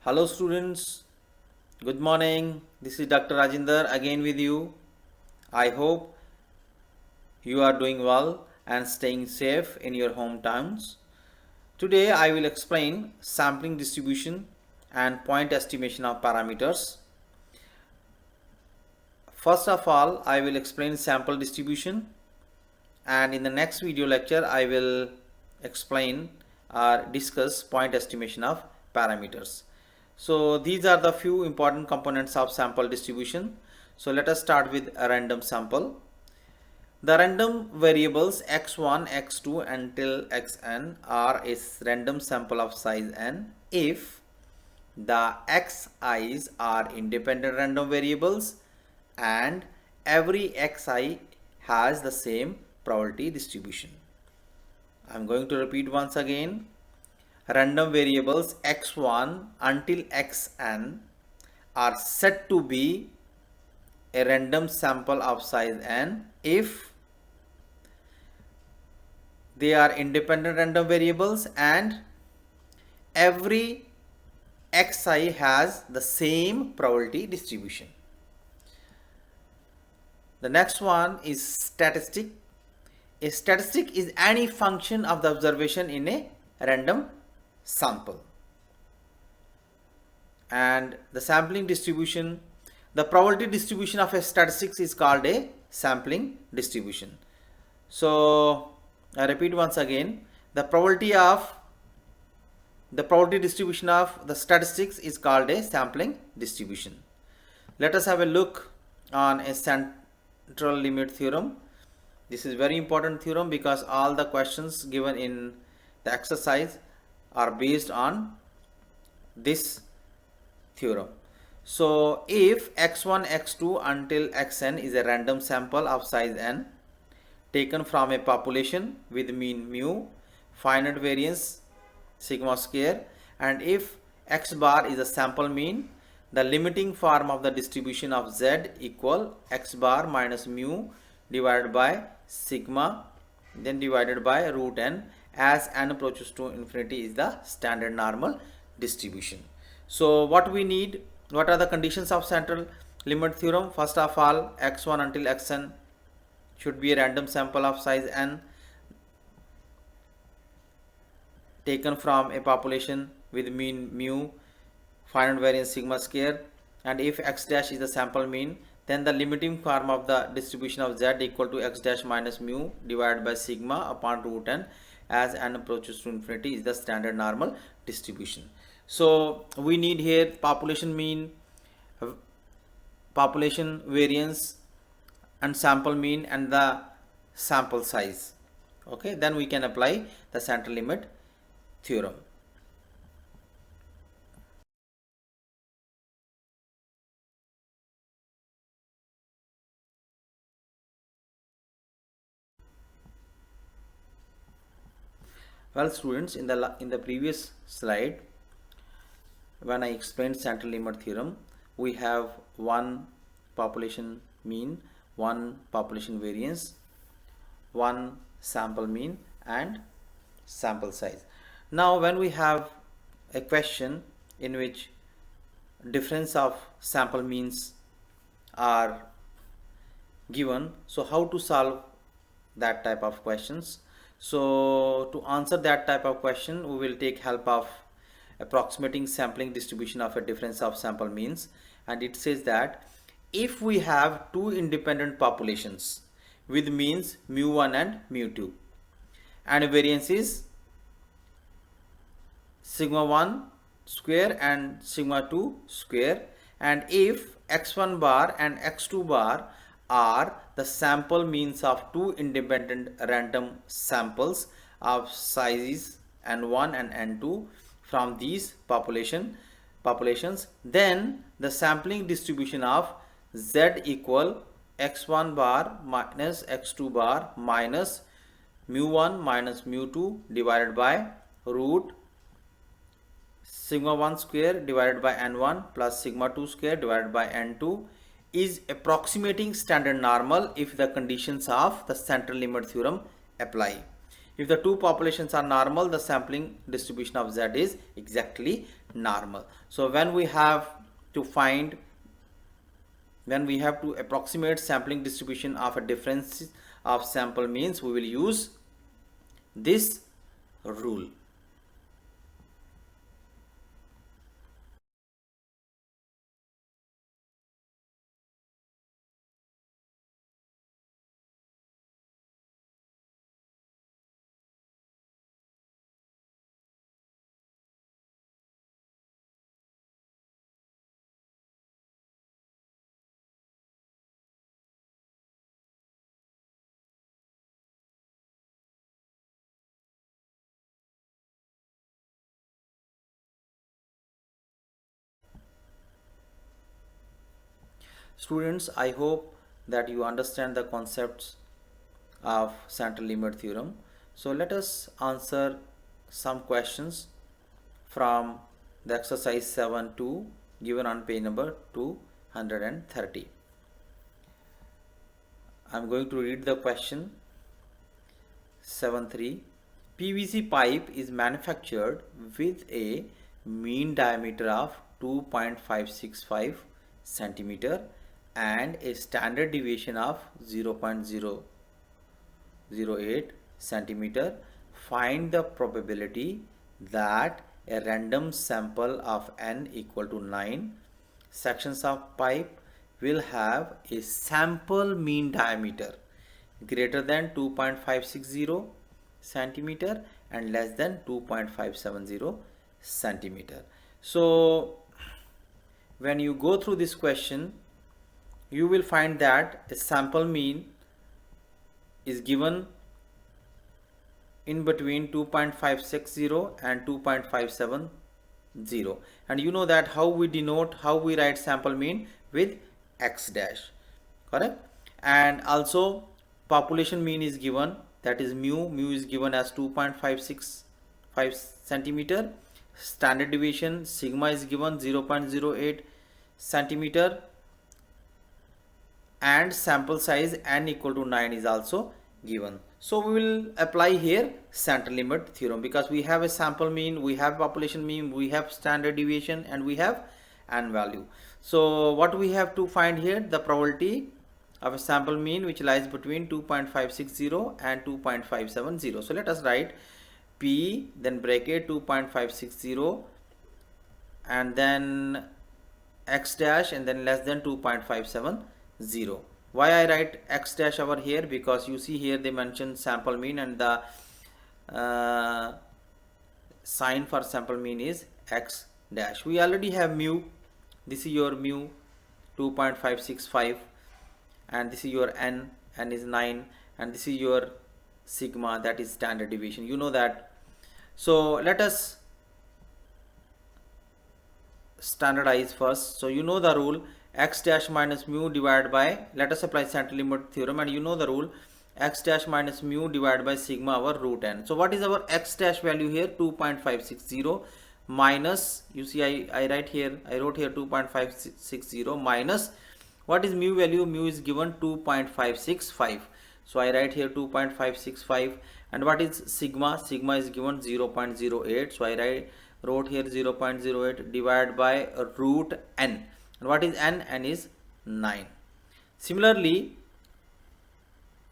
Hello students, good morning. This is Dr. Rajinder again with you. I hope you are doing well and staying safe in your hometowns. Today I will explain sampling distribution and point estimation of parameters. First of all, I will explain sample distribution, and in the next video lecture I will explain or discuss point estimation of parameters. So these are the few important components of sample distribution. So let us start with a random sample. The random variables x1, x2 until xn are a random sample of size n if the xi's are independent random variables and every xi has the same probability distribution. I am going to repeat once again. Random variables x1 until xn are said to be a random sample of size n if they are independent random variables and every xi has the same probability distribution. The next one is statistic. A statistic is any function of the observation in a random sample. And the sampling distribution, the probability distribution of a statistics is called a sampling distribution. So I repeat once again, the probability distribution of the statistics is called a sampling distribution. Let us have a look on a central limit theorem. This is very important theorem because all the questions given in the exercise are based on this theorem. So if x1, x2 until xn is a random sample of size n taken from a population with mean mu, finite variance sigma square, and if x bar is a sample mean, the limiting form of the distribution of z equal x bar minus mu divided by sigma then divided by root n as n approaches to infinity is the standard normal distribution. So what we need, what are the conditions of central limit theorem? First of all, x1 until xn should be a random sample of size n taken from a population with mean mu, finite variance sigma square, and if x dash is the sample mean, then the limiting form of the distribution of z equal to x dash minus mu divided by sigma upon root n as n approaches to infinity is the standard normal distribution. So we need here population mean, population variance and sample mean and the sample size. Okay, then we can apply the central limit theorem. Well students, in the previous slide when I explained central limit theorem, we have one population mean, one population variance, one sample mean and sample size. Now when we have a question in which difference of sample means are given, so how to solve that type of questions? So to answer that type of question, we will take help of approximating sampling distribution of a difference of sample means, and it says that if we have two independent populations with means mu1 and mu2 and variance is sigma 1 square and sigma 2 square, and if x1 bar and x2 bar are the sample means of two independent random samples of sizes n1 and n2 from these populations, then the sampling distribution of z equal x1 bar minus x2 bar minus mu1 minus mu2 divided by root sigma 1 square divided by n1 plus sigma 2 square divided by n2 is approximating standard normal if the conditions of the central limit theorem apply. If the two populations are normal, the sampling distribution of z is exactly normal. So when we have to find, when we have to approximate sampling distribution of a difference of sample means, we will use this rule. Students, I hope that you understand the concepts of central limit theorem. So let us answer some questions from the exercise 7.2 given on page number 230. I am going to read the question. 7.3. PVC pipe is manufactured with a mean diameter of 2.565 centimeter and a standard deviation of 0.008 centimeter. Find the probability that a random sample of n equal to 9 sections of pipe will have a sample mean diameter greater than 2.560 centimeter and less than 2.570 centimeter. So when you go through this question, you will find that a sample mean is given in between 2.560 and 2.570, and you know that how we denote, how we write sample mean with x dash, correct? And also population mean is given, that is mu is given as 2.565 centimeter. Standard deviation sigma is given 0.08 centimeter, and sample size n equal to 9 is also given. So we will apply here central limit theorem, because we have a sample mean, we have population mean, we have standard deviation, and we have n value. So what we have to find here, the probability of a sample mean which lies between 2.560 and 2.570. So let us write P, then bracket 2.560 and then x dash and then less than 2.570. Why I write x dash over here? Because you see here they mention sample mean, and the sign for sample mean is x dash. We already have mu, this is your mu 2.565, and this is your n is 9, and this is your sigma, that is standard deviation, you know that. So let us standardize first. So you know the rule, x dash minus mu divided by, let us apply central limit theorem, and you know the rule, x dash minus mu divided by sigma over root n. So what is our x dash value here? 2.560 minus, you see I write here, I wrote here 2.560 minus, what is mu value? Mu is given 2.565. So I write here 2.565, and what is sigma? Sigma is given 0.08. So I wrote here 0.08 divided by root n. And what is n? N is 9. Similarly,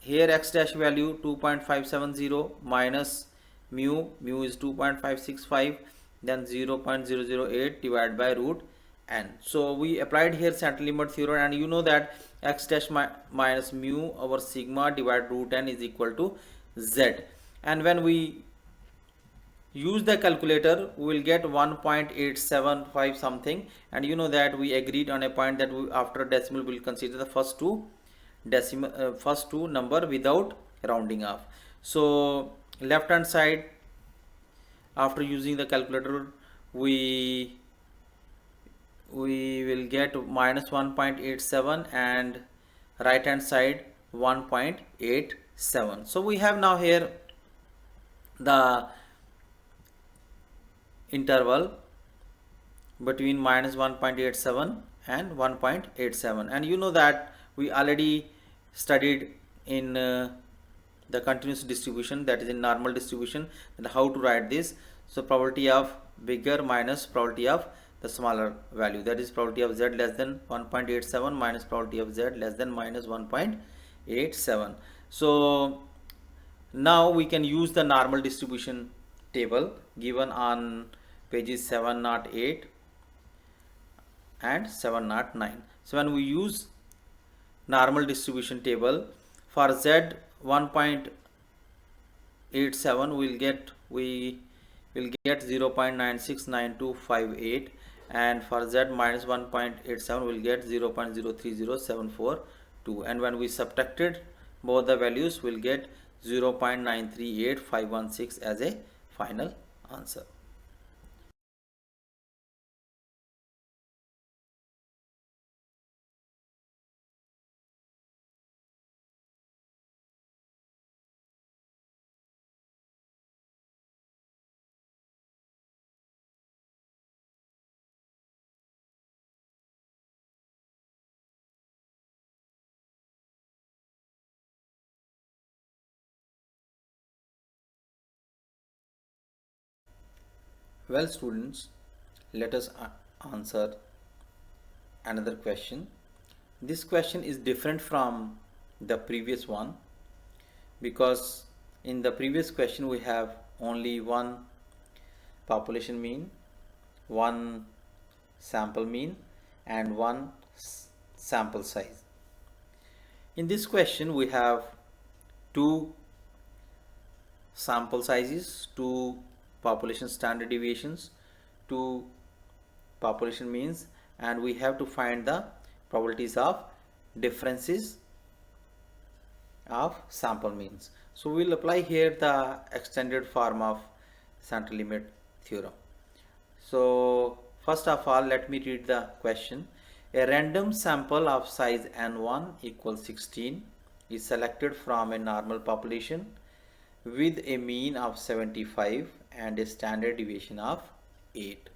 here x dash value 2.570 minus mu is 2.565, then 0.008 divided by root n. So we applied here central limit theorem, and you know that x dash minus mu over sigma divided root n is equal to z. And when we use the calculator, we will get 1.875 something, and you know that we agreed on a point that we, after decimal, we will consider the first two decimal first two number without rounding off. So left hand side, after using the calculator, we will get minus 1.87, and right hand side 1.87. So we have now here the interval between minus 1.87 and 1.87, and you know that we already studied in the continuous distribution, that is in normal distribution, and how to write this. So probability of bigger minus probability of the smaller value, that is probability of z less than 1.87 minus probability of z less than minus 1.87. So now we can use the normal distribution table given on pages 708 and 709. So when we use normal distribution table for z 1.87, we will get 0.969258, and for z minus 1.87 we will get 0.030742, and when we subtracted both the values we will get 0.938516 as a final answer. Well students, let us answer another question. This question is different from the previous one because in the previous question we have only one population mean, one sample mean and one sample size. In this question we have two sample sizes, two population standard deviations, two population means, and we have to find the probabilities of differences of sample means. So we will apply here the extended form of central limit theorem. So first of all, let me read the question. A random sample of size n1 equals 16 is selected from a normal population with a mean of 75 and a standard deviation of 8.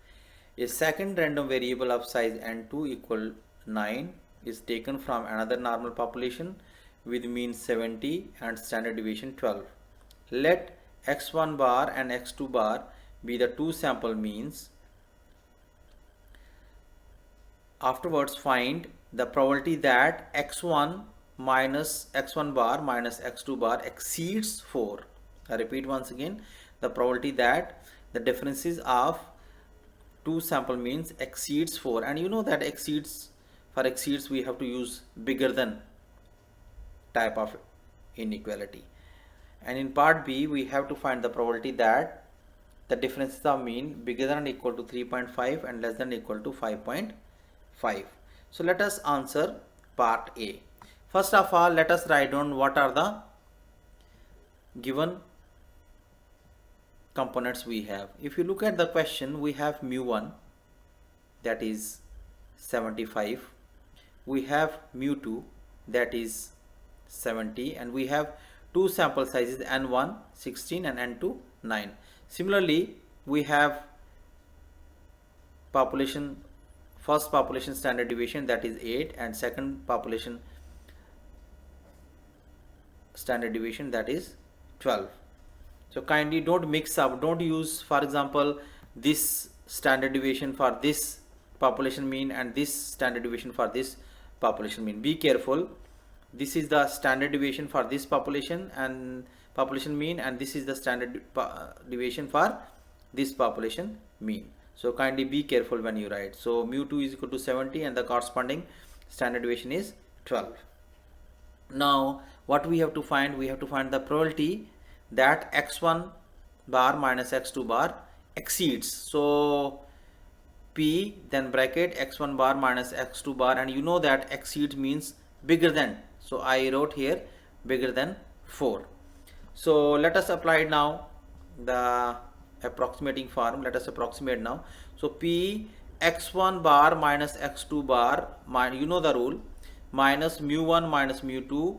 A second random variable of size n2 equal 9 is taken from another normal population with mean 70 and standard deviation 12. Let x1 bar and x2 bar be the two sample means. Afterwards find the probability that x1 minus x1 bar minus x2 bar exceeds 4. I repeat once again, the probability that the differences of two sample means exceeds 4, and you know that exceeds, for exceeds we have to use bigger than type of inequality. And in part B we have to find the probability that the differences of mean bigger than or equal to 3.5 and less than or equal to 5.5. So let us answer part A. First of all, let us write down what are the given components we have. If you look at the question, we have mu1, that is 75, we have mu2, that is 70, and we have two sample sizes n1 16 and n2 9. Similarly, we have population, first population standard deviation, that is 8, and second population standard deviation, that is 12. So kindly don't mix up, don't use for example this standard deviation for this population mean and this standard deviation for this population mean. Be careful, this is the standard deviation for this population and population mean, and this is the standard deviation for this population mean. So kindly be careful when you write. So mu2 is equal to 70 and the corresponding standard deviation is 12. Now what we have to find? We have to find the probability that x1 bar minus x2 bar exceeds. So P then bracket x1 bar minus x2 bar, and you know that exceeds means bigger than. So I wrote here bigger than 4. So let us apply now the approximating form. Let us approximate now. So P x1 bar minus x2 bar, you know the rule, minus mu1 minus mu2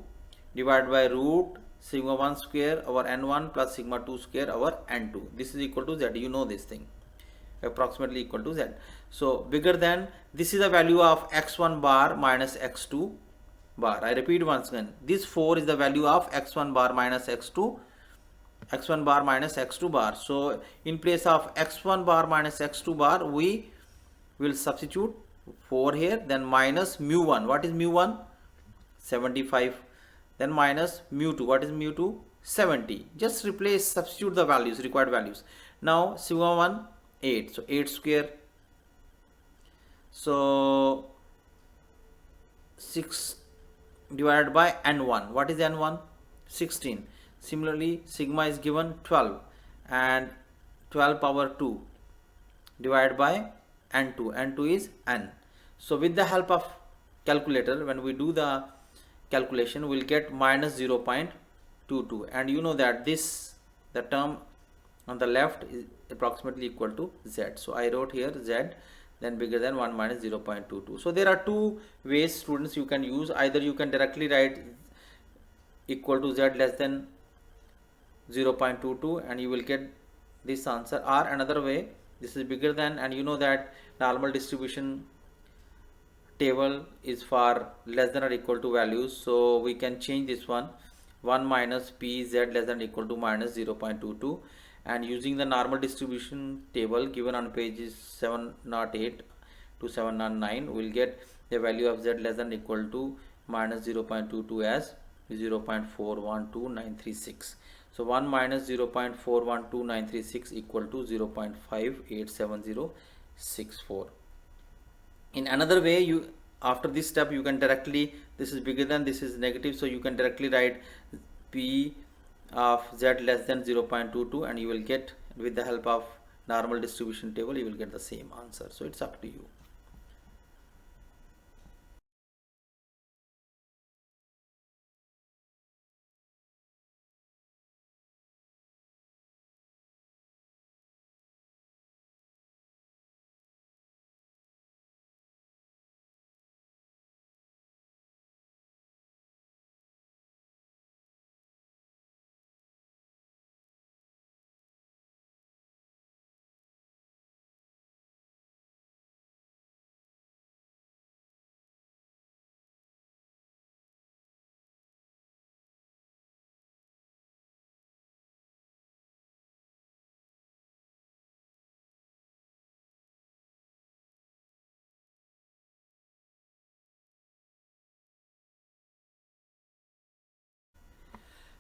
divided by root sigma 1 square over n1 plus sigma 2 square over n2. This is equal to z. You know this thing, approximately equal to z. So bigger than, this is the value of x1 bar minus x2 bar. I repeat once again, this 4 is the value of x1 bar minus x2 x1 bar minus x2 bar. So in place of x1 bar minus x2 bar, we will substitute 4 here, then minus mu1. What is mu1? 75. Then minus mu2. What is mu2? 70. Just replace, substitute the values, required values. Now sigma 1, 8. So 8 square. So 6 divided by n1. What is n1? 16. Similarly, sigma is given 12 and 12 power 2 divided by n2. n2 is n. So with the help of calculator, when we do the calculation, we'll get minus 0.22, and you know that this, the term on the left, is approximately equal to z. So I wrote here z, then bigger than 1 minus 0.22. So there are two ways, students, you can use. Either you can directly write equal to z less than 0.22 and you will get this answer, or another way, this is bigger than, and you know that normal distribution table is for less than or equal to values, so we can change this one, 1 minus p z less than or equal to minus 0.22, and using the normal distribution table given on pages 708 to 709, we'll get the value of z less than or equal to minus 0.22 as 0.412936. So 1 minus 0.412936 equal to 0.587064. In another way, you, after this step, you can directly, this is bigger than, this is negative, so you can directly write p of z less than 0.22 and you will get, with the help of normal distribution table, you will get the same answer. So it's up to you.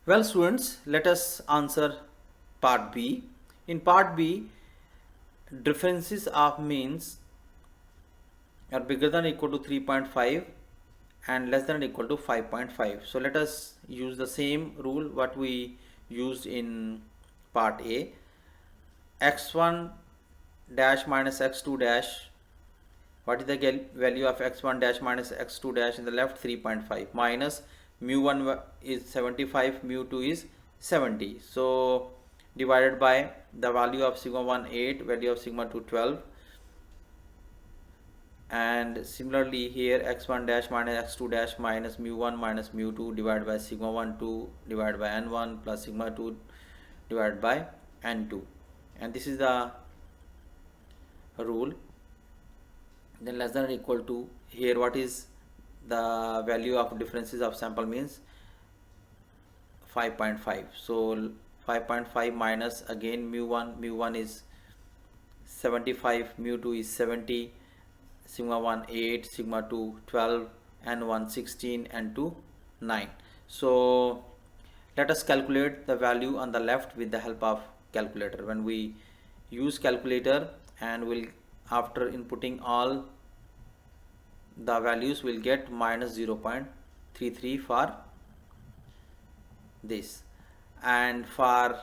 Well, students, let us answer part B. In part B, differences of means are bigger than or equal to 3.5 and less than or equal to 5.5. So let us use the same rule what we used in part A. x1 dash minus x2 dash. What is the value of x1 dash minus x2 dash in the left? 3.5 minus mu1 is 75, mu2 is 70. So divided by the value of sigma 1 8, value of sigma 2 12, and similarly here x1 dash minus x2 dash minus mu1 minus mu2 divided by sigma 1 2 divided by n1 plus sigma 2 divided by n2, and this is the rule. Then less than or equal to, here what is the value of differences of sample means? 5.5. So 5.5 minus again mu1 is 75, mu2 is 70, sigma 1 8, sigma 2 12, n1 16, n2 9. So let us calculate the value on the left with the help of calculator. When we use calculator, and we'll, after inputting all the values, will get minus 0.33 for this, and for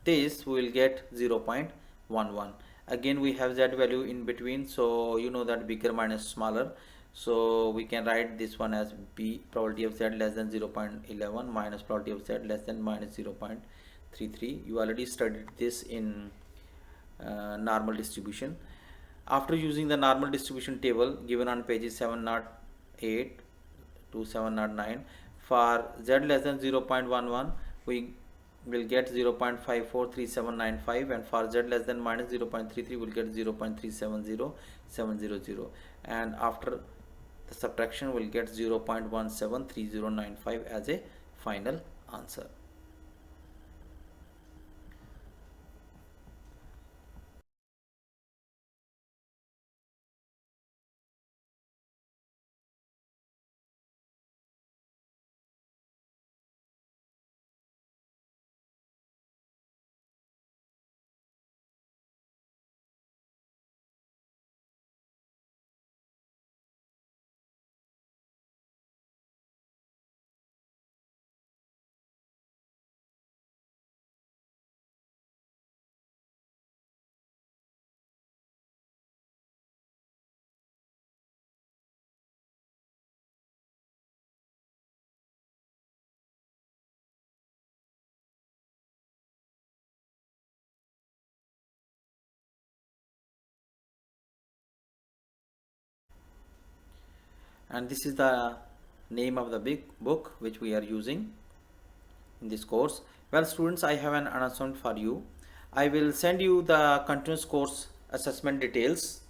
this we will get 0.11. Again we have z value in between, so you know that bigger minus smaller, so we can write this one as b, probability of z less than 0.11 minus probability of z less than minus 0.33. You already studied this in normal distribution. After using the normal distribution table given on pages 708 to 709, for z less than 0.11 we will get 0.543795, and for z less than minus 0.33 we will get 0.370700, and after the subtraction we will get 0.173095 as a final answer. and this is the name of the big book which we are using in this course. Well students, I have an announcement for you. I will send you the continuous course assessment details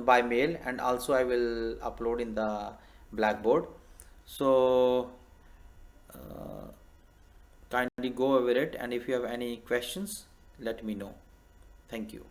by mail, and also I will upload in the Blackboard. So kindly go over it, and if you have any questions, let me know. Thank you.